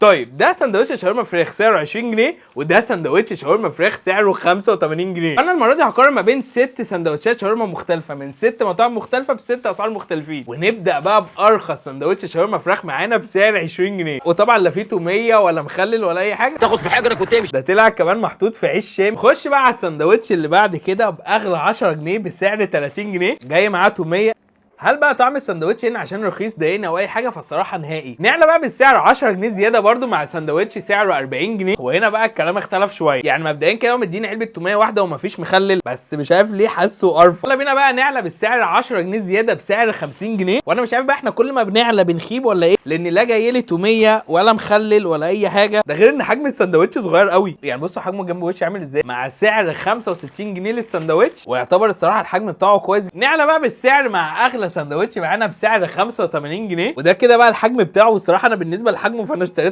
طيب ده سندوتش شاورما فراخ سعره 20 جنيه وده سندوتش شاورما فراخ سعره 85 جنيه. انا المره دي هقارن ما بين 6 سندوتشات شاورما مختلفه من 6 مطاعم مختلفه ب6 اسعار مختلفين، ونبدا بقى بارخص سندوتش شاورما فراخ معانا بسعر 20 جنيه، وطبعا لا فيه توميه ولا مخلل ولا اي حاجه، تاخد في حجرك وتمشي. ده طلع كمان محطوط في عيش شام. خش بقى على السندوتش اللي بعد كده باغلى 10 جنيه بسعر 30 جنيه، جاي معاه توميه. هل بقى طعم السندوتش هنا عشان رخيص ضايقني او اي حاجه؟ فالصراحه نهائي. نعلى بقى بالسعر 10 جنيه زياده برده مع سندوتش سعره 40 جنيه، وهنا بقى الكلام اختلف شويه. يعني مبدئيا كده مديني علبه توميه واحده ومفيش مخلل، بس مش عارف ليه حاسه قرف. يلا بينا بقى نعلى بالسعر 10 جنيه زياده بسعر 50 جنيه، وانا مش عارف بقى احنا كل ما بنعلى بنخيب ولا ايه، لان لا جاي لي توميه ولا مخلل ولا اي حاجه. ده غير ان حجم السندوتش صغير قوي، يعني بصوا حجمه جنب وشي عامل ازاي مع سعر 65 جنيه للسندوتش، ويعتبر الصراحه الحجم بتاعه كويس. نعلى بقى بالسعر مع اغلى سندوتش معانا بسعر 85 جنيه، وده كده بقى الحجم بتاعه. والصراحه انا بالنسبه لحجمه فانا اشتريت